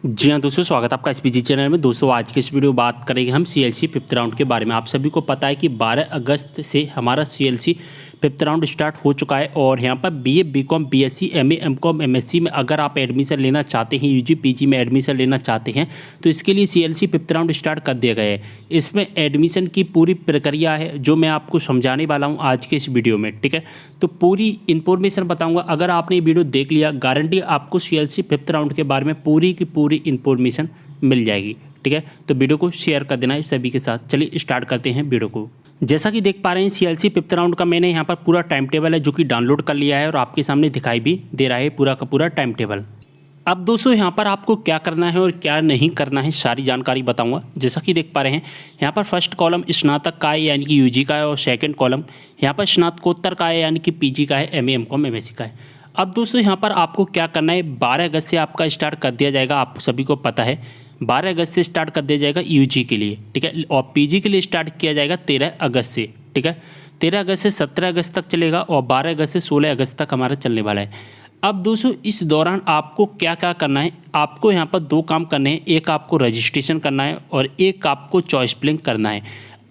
जी हाँ दोस्तों, स्वागत है आपका एसपीजी चैनल में। दोस्तों आज के इस वीडियो में बात करेंगे हम सीएलसी फिफ्थ राउंड के बारे में। आप सभी को पता है कि 12 अगस्त से हमारा सीएलसी फिफ्थ राउंड स्टार्ट हो चुका है और यहाँ पर BA, BCom, BSc, MA, MCom, MSc में अगर आप एडमिशन लेना चाहते हैं, यूजी, पीजी में एडमिशन लेना चाहते हैं तो इसके लिए सीएलसी फिफ्थ राउंड स्टार्ट कर दिया गया है। इसमें एडमिशन की पूरी प्रक्रिया है जो मैं आपको समझाने वाला हूँ आज के इस वीडियो में, ठीक है। तो पूरी इन्फॉर्मेशन बताऊँगा। अगर आपने ये वीडियो देख लिया, गारंटी आपको सीएलसी फिफ्थ राउंड के बारे में पूरी की पूरी इन्फॉर्मेशन मिल जाएगी, ठीक है। तो वीडियो को शेयर कर देना है सभी के साथ। चलिए स्टार्ट करते हैं वीडियो को। जैसा कि देख पा रहे हैं सीएलसी फिफ्थ राउंड का मैंने यहाँ पर पूरा टाइम टेबल है जो कि डाउनलोड कर लिया है और आपके सामने दिखाई भी दे रहा है पूरा का पूरा टाइम टेबल। अब दोस्तों यहाँ पर आपको क्या करना है और क्या नहीं करना है सारी जानकारी बताऊंगा। जैसा कि देख पा रहे हैं यहाँ पर फर्स्ट कॉलम स्नातक का है यानी कि यूजी का है और सेकंड कॉलम यहाँ पर स्नातकोत्तर का है यानी कि पीजी का है, एमए, एमकॉम, एमएससी का है। अब दोस्तों यहाँ पर आपको क्या करना है, 12 अगस्त से आपका स्टार्ट कर दिया जाएगा। आप सभी को पता है 12 अगस्त से स्टार्ट कर दिया जाएगा यूजी के लिए, ठीक है। और पीजी के लिए स्टार्ट किया जाएगा 13 अगस्त से, ठीक है। 13 अगस्त से 17 अगस्त तक चलेगा और 12 अगस्त से 16 अगस्त तक हमारा चलने वाला है। अब दोस्तों इस दौरान आपको क्या क्या करना है, आपको यहाँ पर दो काम करने हैं। एक आपको रजिस्ट्रेशन करना है और एक आपको चॉइस फिलिंग करना है।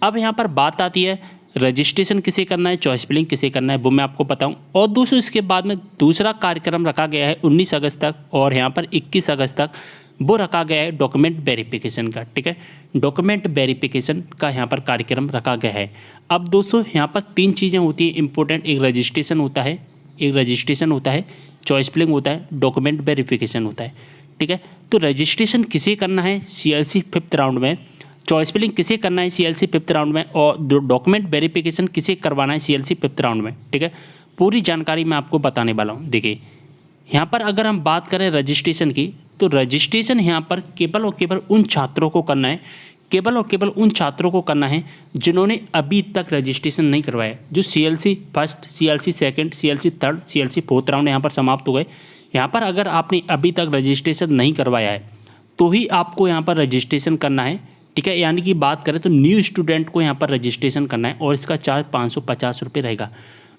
अब यहाँ पर बात आती है रजिस्ट्रेशन किसे करना है, चॉइस फिलिंग किसे करना है, वो मैं आपको बताऊं। और दोस्तों इसके बाद में दूसरा कार्यक्रम रखा गया है 19 अगस्त तक और यहाँ पर 21 अगस्त तक वो रखा गया है डॉक्यूमेंट वेरिफिकेशन का, ठीक है। डॉक्यूमेंट वेरिफिकेशन का यहाँ पर कार्यक्रम रखा गया है। अब दोस्तों यहाँ पर तीन चीज़ें होती हैं इंपॉर्टेंट। एक रजिस्ट्रेशन होता है, चॉइस फिलिंग होता है, डॉक्यूमेंट वेरिफिकेशन होता है, ठीक है। तो रजिस्ट्रेशन किसे करना है सीएलसी फिफ्थ राउंड में, चॉइस फिलिंग किसे करना है सीएलसी फिफ्थ राउंड में और डॉक्यूमेंट वेरिफिकेशन किसे करवाना है सीएलसी फिफ्थ राउंड में, ठीक है। पूरी जानकारी मैं आपको बताने वाला हूँ। देखिए यहाँ पर अगर हम बात करें रजिस्ट्रेशन की तो रजिस्ट्रेशन यहाँ पर केवल और केवल उन छात्रों को करना है, केवल और केवल उन छात्रों को करना है जिन्होंने अभी तक रजिस्ट्रेशन नहीं करवाया है। जो CLC first, CLC second, CLC third, CLC fourth round यहाँ पर समाप्त हो गए। यहाँ पर अगर आपने अभी तक रजिस्ट्रेशन नहीं करवाया है तो ही आपको यहाँ पर रजिस्ट्रेशन करना है, ठीक है। यानी कि बात करें तो न्यू स्टूडेंट को यहाँ पर रजिस्ट्रेशन करना है और इसका चार्ज 550 रुपये रहेगा।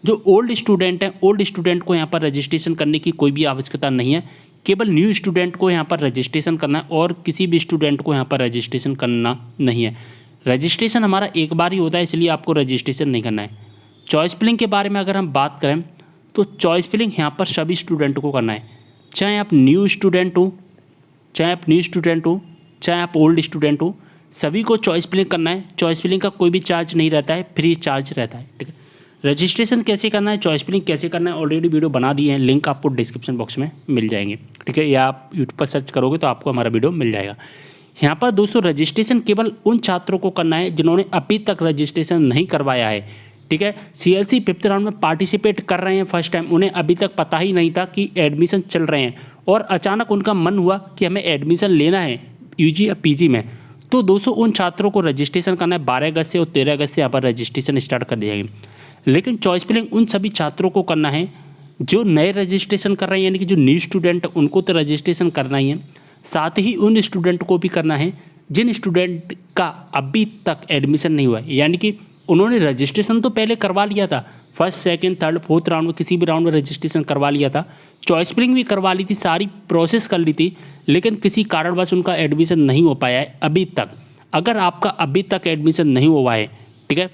जो ओल्ड स्टूडेंट हैं, ओल्ड स्टूडेंट को यहाँ पर रजिस्ट्रेशन करने की कोई भी आवश्यकता नहीं है। केवल न्यू स्टूडेंट को यहाँ पर रजिस्ट्रेशन करना है और किसी भी स्टूडेंट को यहाँ पर रजिस्ट्रेशन करना नहीं है। रजिस्ट्रेशन हमारा एक बार ही होता है, इसलिए आपको रजिस्ट्रेशन नहीं करना है। चॉइस फिलिंग के बारे में अगर हम बात करें तो चॉइस फिलिंग यहाँ पर सभी स्टूडेंट को करना है, चाहे आप न्यू स्टूडेंट हो, चाहे आप ओल्ड स्टूडेंट हो, सभी को चॉइस फिलिंग करना है। चॉइस फिलिंग का कोई भी चार्ज नहीं रहता है, फ्री चार्ज रहता है, ठीक है। रजिस्ट्रेशन कैसे करना है, चॉइस फिलिंग कैसे करना है, ऑलरेडी वीडियो बना दिए हैं, लिंक आपको डिस्क्रिप्शन बॉक्स में मिल जाएंगे, ठीक है। या आप यूट्यूब पर सर्च करोगे तो आपको हमारा वीडियो मिल जाएगा। यहाँ पर दोस्तों रजिस्ट्रेशन केवल उन छात्रों को करना है जिन्होंने अभी तक रजिस्ट्रेशन नहीं करवाया है, ठीक है। सीएलसी फिफ्थ राउंड में पार्टिसिपेट कर रहे हैं फर्स्ट टाइम, उन्हें अभी तक पता ही नहीं था कि एडमिशन चल रहे हैं और अचानक उनका मन हुआ कि हमें एडमिशन लेना है यूजी या पीजी में, तो दोस्तों उन छात्रों को रजिस्ट्रेशन करना है। 12 अगस्त से और 13 अगस्त से यहाँ पर रजिस्ट्रेशन स्टार्ट कर दिया जाएगी। लेकिन चॉइस फिलिंग उन सभी छात्रों को करना है जो नए रजिस्ट्रेशन कर रहे हैं, यानी कि जो न्यू स्टूडेंट उनको तो रजिस्ट्रेशन करना ही है, साथ ही उन स्टूडेंट को भी करना है जिन स्टूडेंट का अभी तक एडमिशन नहीं हुआ है, यानी कि उन्होंने रजिस्ट्रेशन तो पहले करवा लिया था, first, second, third, fourth round में किसी भी राउंड में रजिस्ट्रेशन करवा लिया था, चॉइस फिलिंग भी करवा ली थी, सारी प्रोसेस कर ली थी, लेकिन किसी कारणवश उनका एडमिशन नहीं हो पाया है अभी तक। अगर आपका अभी तक एडमिशन नहीं हुआ है, ठीक है,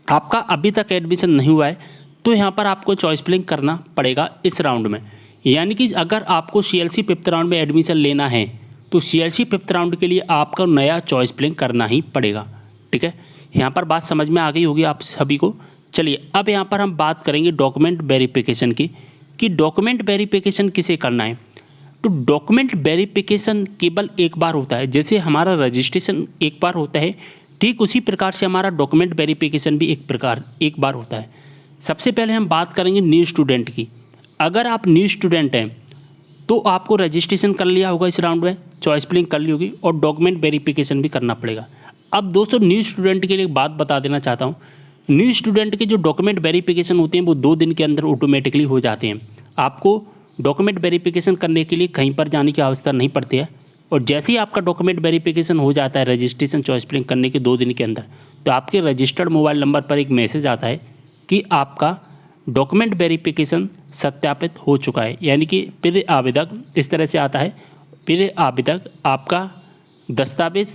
आपका अभी तक एडमिशन नहीं हुआ है तो यहाँ पर आपको चॉइस फिलिंग करना पड़ेगा इस राउंड में। यानी कि अगर आपको सीएलसी फिफ्थ राउंड में एडमिशन लेना है तो सीएलसी फिफ्थ राउंड के लिए आपका नया चॉइस फिलिंग करना ही पड़ेगा, ठीक है। यहाँ पर बात समझ में आ गई होगी आप सभी को। चलिए अब यहाँ पर हम बात करेंगे डॉक्यूमेंट वेरिफिकेशन की, कि डॉक्यूमेंट वेरिफिकेशन किसे करना है। तो डॉक्यूमेंट वेरिफिकेशन केवल एक बार होता है, जैसे हमारा रजिस्ट्रेशन एक बार होता है, ठीक उसी प्रकार से हमारा डॉक्यूमेंट वेरिफिकेशन भी एक बार होता है। सबसे पहले हम बात करेंगे न्यू स्टूडेंट की। अगर आप न्यू स्टूडेंट हैं तो आपको रजिस्ट्रेशन कर लिया होगा इस राउंड में, चॉइस फिलिंग कर ली होगी और डॉक्यूमेंट वेरिफिकेशन भी करना पड़ेगा। अब दोस्तों न्यू स्टूडेंट के लिए एक बात बता देना चाहता हूँ, न्यू स्टूडेंट के जो डॉक्यूमेंट वेरिफिकेशन होते हैं वो 2 दिन के अंदर ऑटोमेटिकली हो जाते हैं। आपको डॉक्यूमेंट वेरिफिकेशन करने के लिए कहीं पर जाने की आवश्यकता नहीं पड़ती है और जैसे ही आपका डॉक्यूमेंट वेरिफिकेशन हो जाता है रजिस्ट्रेशन चॉइस फिलिंग करने के 2 दिन के अंदर, तो आपके रजिस्टर्ड मोबाइल नंबर पर एक मैसेज आता है कि आपका डॉक्यूमेंट वेरिफिकेशन सत्यापित हो चुका है, यानी कि फिर आवेदक इस तरह से आता है फिर अभी तक आपका दस्तावेज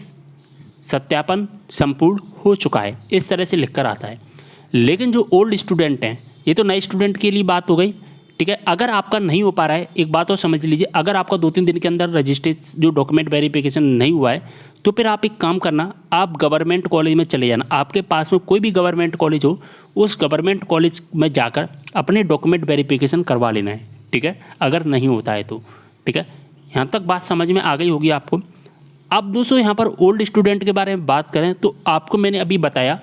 सत्यापन संपूर्ण हो चुका है, इस तरह से लिखकर आता है। लेकिन जो ओल्ड स्टूडेंट हैं, ये तो नए स्टूडेंट के लिए बात हो गई, ठीक है। अगर आपका नहीं हो पा रहा है, एक बात और समझ लीजिए, अगर आपका 2-3 दिन के अंदर रजिस्ट्रेशन जो डॉक्यूमेंट वेरिफिकेशन नहीं हुआ है, तो फिर आप एक काम करना, आप गवर्नमेंट कॉलेज में चले जाना। आपके पास में कोई भी गवर्नमेंट कॉलेज हो, उस गवर्नमेंट कॉलेज में जाकर अपने डॉक्यूमेंट वेरिफिकेशन करवा लेना है, ठीक है, अगर नहीं होता है तो, ठीक है। यहाँ तक बात समझ में आ गई होगी आपको। अब दोस्तों यहाँ पर ओल्ड स्टूडेंट के बारे में बात करें तो आपको मैंने अभी बताया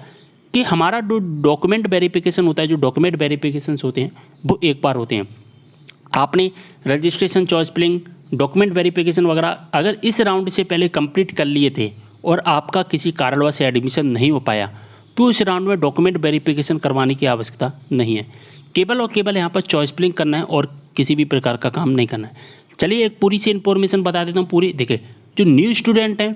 कि हमारा जो डॉक्यूमेंट वेरिफिकेशन होता है, जो डॉक्यूमेंट वेरिफिकेशन होते हैं वो एक बार होते हैं। आपने registration, choice filling, document verification वगैरह अगर इस राउंड से पहले कंप्लीट कर लिए थे और आपका किसी कारणवश से एडमिशन नहीं हो पाया, तो इस राउंड में डॉक्यूमेंट वेरिफिकेशन करवाने की आवश्यकता नहीं है। केवल और केवल यहाँ पर चॉइस फिलिंग करना है और किसी भी प्रकार का काम नहीं करना है। चलिए एक पूरी सी इन्फॉर्मेशन बता देता हूँ पूरी। देखिए, जो न्यू स्टूडेंट है,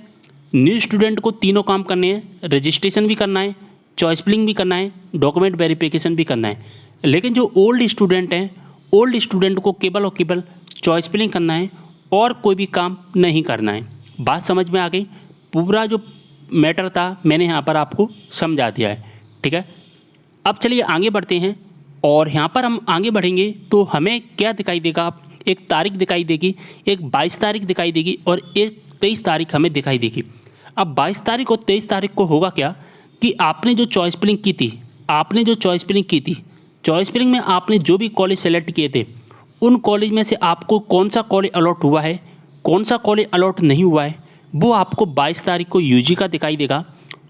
न्यू स्टूडेंट को तीनों काम करने हैं, रजिस्ट्रेशन भी करना है, चॉइस फिलिंग भी करना है, डॉक्यूमेंट वेरिफिकेशन भी करना है। लेकिन जो ओल्ड स्टूडेंट हैं, ओल्ड स्टूडेंट को केवल और केवल चॉइस फिलिंग करना है और कोई भी काम नहीं करना है। बात समझ में आ गई? पूरा जो मैटर था मैंने यहाँ पर आपको समझा दिया है, ठीक है। अब चलिए आगे बढ़ते हैं, और यहाँ पर हम आगे बढ़ेंगे तो हमें क्या दिखाई देगा, एक तारीख दिखाई देगी, एक 22 तारीख दिखाई देगी और एक 23 तारीख हमें दिखाई देगी। अब 22 तारीख और 23 तारीख को होगा क्या कि आपने जो चॉइस फिलिंग की थी, चॉइस फिलिंग में आपने जो भी कॉलेज सेलेक्ट किए थे, उन कॉलेज में से आपको कौन सा कॉलेज अलॉट हुआ है, कौन सा कॉलेज अलॉट नहीं हुआ है, वो आपको 22 तारीख को यूजी का दिखाई देगा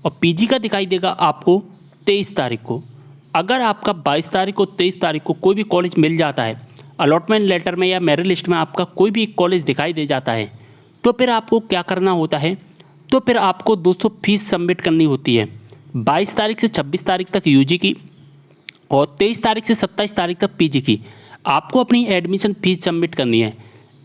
और पीजी का दिखाई देगा आपको 23 तारीख को। अगर आपका 22 तारीख और 23 तारीख को कोई भी कॉलेज मिल जाता है, अलॉटमेंट लेटर में या मेरिट लिस्ट में आपका कोई भी कॉलेज दिखाई दे जाता है, तो फिर आपको क्या करना होता है, तो फिर आपको दोस्तों फीस सबमिट करनी होती है। 22 तारीख से 26 तारीख तक यूजी की और 23 तारीख से 27 तारीख तक पीजी की आपको अपनी एडमिशन फ़ीस सबमिट करनी है।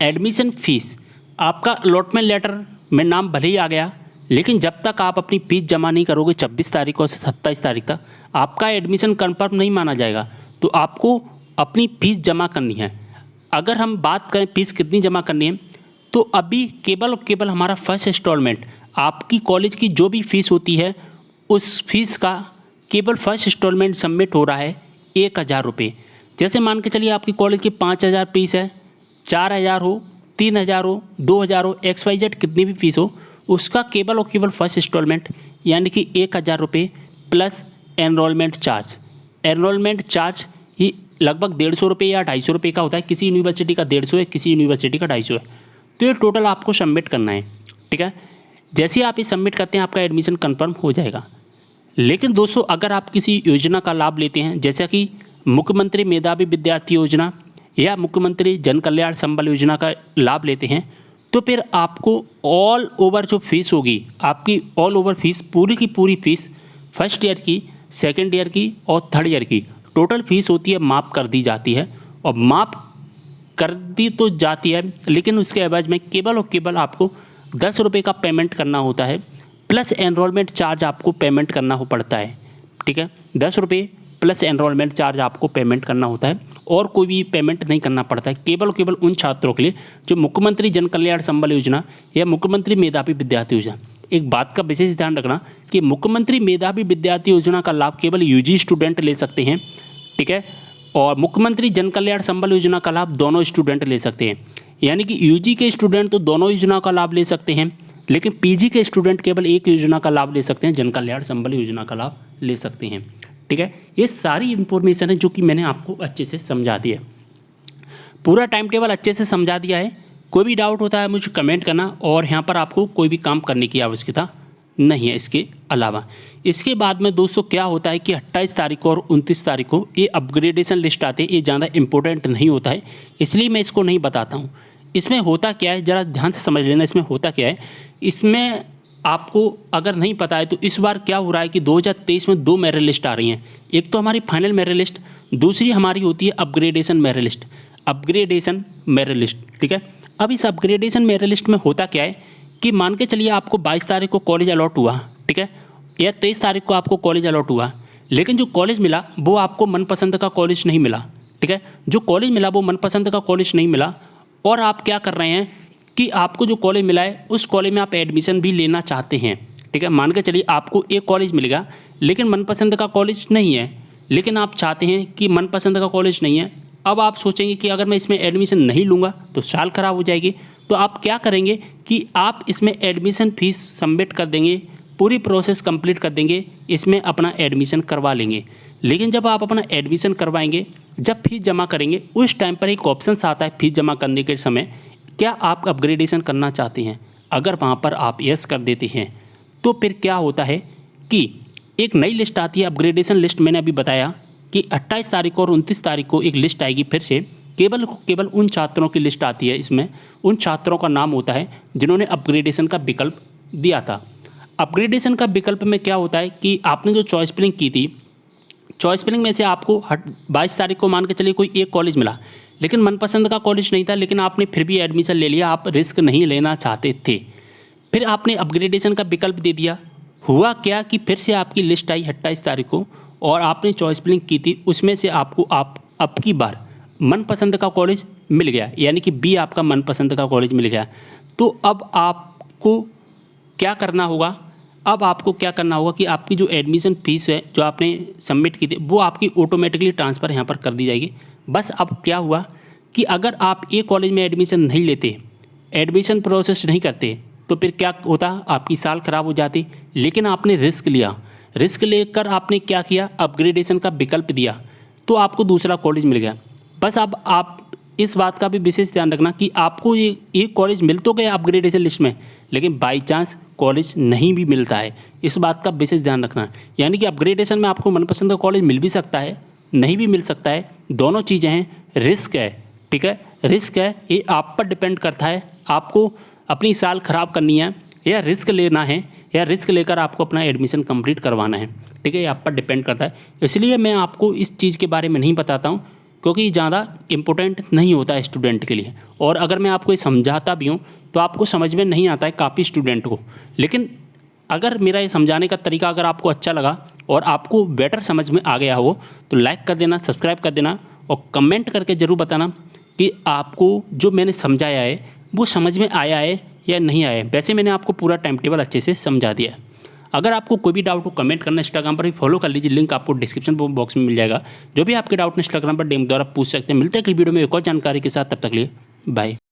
एडमिशन फ़ीस, आपका अलॉटमेंट लेटर में नाम भले ही आ गया, लेकिन जब तक आप अपनी फ़ीस जमा नहीं करोगे 26 तारीख और 27 तारीख तक, आपका एडमिशन कंफर्म नहीं माना जाएगा। तो आपको अपनी फ़ीस जमा करनी है। अगर हम बात करें फ़ीस कितनी जमा करनी है, तो अभी केवल और केवल हमारा फर्स्ट इंस्टॉलमेंट, आपकी कॉलेज की जो भी फ़ीस होती है उस फीस का केवल फर्स्ट इंस्टॉलमेंट सबमिट हो रहा है 1000 रुपये। जैसे मान के चलिए आपकी कॉलेज की 5000 फीस है, 4000 हो, 3000 हो, 2000 हो, XYZ कितनी भी फीस हो, उसका केवल और केवल फर्स्ट इंस्टॉलमेंट यानी कि 1000 रुपये plus enrolment charge. Enrolment charge ही लगभग 150 रुपये या 250 रुपये का होता है। किसी यूनिवर्सिटी का 150 है, किसी यूनिवर्सिटी का 250 है। तो ये टोटल आपको सबमिट करना है, ठीक है। जैसे ही आप ये सबमिट करते हैं आपका एडमिशन कंफर्म हो जाएगा। लेकिन दोस्तों अगर आप किसी योजना का लाभ लेते हैं, जैसा कि मुख्यमंत्री मेधावी विद्यार्थी योजना या मुख्यमंत्री जन कल्याण संबल योजना का लाभ लेते हैं, तो फिर आपको ऑल ओवर जो फीस होगी, आपकी ऑल ओवर फीस, पूरी की पूरी फीस, फर्स्ट ईयर की, सेकेंड ईयर की और थर्ड ईयर की टोटल फीस होती है, माफ़ कर दी जाती है। और माफ़ कर दी तो जाती है, लेकिन उसके एवज में केवल और केवल आपको 10 रुपये का पेमेंट करना होता है, प्लस एनरोलमेंट चार्ज आपको पेमेंट करना हो पड़ता है, ठीक है। 10 रुपये प्लस एनरोलमेंट चार्ज आपको पेमेंट करना होता है और कोई भी पेमेंट नहीं करना पड़ता है, केवल और केवल उन छात्रों के लिए जो मुख्यमंत्री जन कल्याण संबल योजना या मुख्यमंत्री मेधावी विद्यार्थी योजना। एक बात का विशेष ध्यान रखना कि मुख्यमंत्री मेधावी विद्यार्थी योजना का लाभ केवल यूजी स्टूडेंट ले सकते हैं, ठीक है, और मुख्यमंत्री जन कल्याण संबल योजना का लाभ दोनों स्टूडेंट ले सकते हैं। यानी कि यूजी के स्टूडेंट तो दोनों योजना का लाभ ले सकते हैं, लेकिन पीजी के स्टूडेंट केवल एक योजना का लाभ ले सकते हैं, जन कल्याण संबल योजना का लाभ ले सकते हैं, ठीक है। ये सारी इन्फॉर्मेशन है जो कि मैंने आपको अच्छे से समझा दी है, पूरा टाइम टेबल अच्छे से समझा दिया है। कोई भी डाउट होता है मुझे कमेंट करना, और यहाँ पर आपको कोई भी काम करने की आवश्यकता नहीं है। इसके अलावा इसके बाद में दोस्तों क्या होता है कि 28 तारीख और 29 तारीख को ये अपग्रेडेशन लिस्ट आते हैं। ये ज़्यादा इंपॉर्टेंट नहीं होता है, इसलिए मैं इसको नहीं बताता हूँ। इसमें होता क्या है, ज़रा ध्यान से समझ लेना। इसमें होता क्या है, इसमें आपको अगर नहीं पता है तो इस बार क्या हो रहा है कि 2023 में 2 मेरिट लिस्ट आ रही हैं। एक तो हमारी फाइनल मेरिट लिस्ट, दूसरी हमारी होती है upgradation merit list. Upgradation merit list, ठीक है। अब इस अपग्रेडेशन मेरिट लिस्ट में होता क्या है कि मान के चलिए आपको 22 तारीख को कॉलेज अलॉट हुआ, ठीक है, या 23 तारीख को आपको कॉलेज अलॉट हुआ, लेकिन जो कॉलेज मिला वो आपको मनपसंद का कॉलेज नहीं मिला, ठीक है। जो कॉलेज मिला वो मनपसंद का कॉलेज नहीं मिला, और आप क्या कर रहे हैं कि आपको जो कॉलेज मिला है उस कॉलेज में आप एडमिशन भी लेना चाहते हैं, ठीक है। मान के चलिए आपको एक कॉलेज मिलेगा लेकिन मनपसंद का कॉलेज नहीं है, लेकिन आप चाहते हैं कि मनपसंद का कॉलेज नहीं है। अब आप सोचेंगे कि अगर मैं इसमें एडमिशन नहीं लूँगा तो साल ख़राब हो जाएगी। तो आप क्या करेंगे कि आप इसमें एडमिशन फ़ीस सबमिट कर देंगे, पूरी प्रोसेस कंप्लीट कर देंगे, इसमें अपना एडमिशन करवा लेंगे। लेकिन जब आप अपना एडमिशन करवाएंगे, जब फीस जमा करेंगे, उस टाइम पर एक ऑप्शन आता है फीस जमा करने के समय, क्या आप अपग्रेडेशन करना चाहते हैं। अगर वहाँ पर आप यस कर देते हैं तो फिर क्या होता है कि एक नई लिस्ट आती है, अपग्रेडेशन लिस्ट। मैंने अभी बताया कि 28 तारीख को और 29 तारीख को एक लिस्ट आएगी फिर से, केवल उन छात्रों की लिस्ट आती है। इसमें उन छात्रों का नाम होता है जिन्होंने अपग्रेडेशन का विकल्प दिया था। अपग्रेडेशन का विकल्प में क्या होता है कि आपने जो चॉइस फिलिंग की थी, चॉइस फिलिंग में से आपको 22 तारीख को मान के चलिए कोई एक कॉलेज मिला, लेकिन मनपसंद का कॉलेज नहीं था, लेकिन आपने फिर भी एडमिशन ले लिया, आप रिस्क नहीं लेना चाहते थे। फिर आपने अपग्रेडेशन का विकल्प दे दिया। हुआ क्या कि फिर से आपकी लिस्ट आई 28 तारीख को और आपने चॉइस फिलिंग की थी, उसमें से आपको अब की बार मनपसंद का कॉलेज मिल गया, यानी कि बी आपका मनपसंद का कॉलेज मिल गया। तो अब आपको क्या करना होगा, अब आपको क्या करना होगा कि आपकी जो एडमिशन फ़ीस है जो आपने सबमिट की थी वो आपकी ऑटोमेटिकली ट्रांसफ़र यहाँ पर कर दी जाएगी। बस अब क्या हुआ कि अगर आप एक कॉलेज में एडमिशन नहीं लेते, एडमिशन प्रोसेस नहीं करते, तो फिर क्या होता, आपकी साल ख़राब हो जाती। लेकिन आपने रिस्क लिया, रिस्क लेकर आपने क्या किया, अपग्रेडेशन का विकल्प दिया, तो आपको दूसरा कॉलेज मिल गया। बस अब आप इस बात का भी विशेष ध्यान रखना कि आपको ये एक कॉलेज मिल तो गया अपग्रेडेशन लिस्ट में, लेकिन बाई चांस कॉलेज नहीं भी मिलता है, इस बात का विशेष ध्यान रखना। यानी कि अपग्रेडेशन में आपको मनपसंद का कॉलेज मिल भी सकता है, नहीं भी मिल सकता है, दोनों चीज़ें हैं, रिस्क है, ठीक है। रिस्क है, ये आप पर डिपेंड करता है, आपको अपनी साल ख़राब करनी है या रिस्क लेना है, या रिस्क लेकर आपको अपना एडमिशन कंप्लीट करवाना है, ठीक है। ये आप पर डिपेंड करता है। इसलिए मैं आपको इस चीज़ के बारे में नहीं बताता हूँ, क्योंकि ये ज़्यादा इम्पोर्टेंट नहीं होता है स्टूडेंट के लिए। और अगर मैं आपको ये समझाता भी हूँ तो आपको समझ में नहीं आता है काफ़ी स्टूडेंट को। लेकिन अगर मेरा ये समझाने का तरीका अगर आपको अच्छा लगा और आपको बेटर समझ में आ गया हो तो लाइक कर देना, सब्सक्राइब कर देना और कमेंट करके ज़रूर बताना कि आपको जो मैंने समझाया है वो समझ में आया है या नहीं आया है। वैसे मैंने आपको पूरा टाइम टेबल अच्छे से समझा दिया है। अगर आपको कोई भी डाउट हो कमेंट करना, इंस्टाग्राम पर भी फॉलो कर लीजिए, लिंक आपको डिस्क्रिप्शन बॉक्स में मिल जाएगा। जो भी आपके डाउट इंस्टाग्राम पर डीएम द्वारा पूछ सकते हैं। मिलते हैं अगली वीडियो में एक और जानकारी के साथ, तब तक लिए बाय।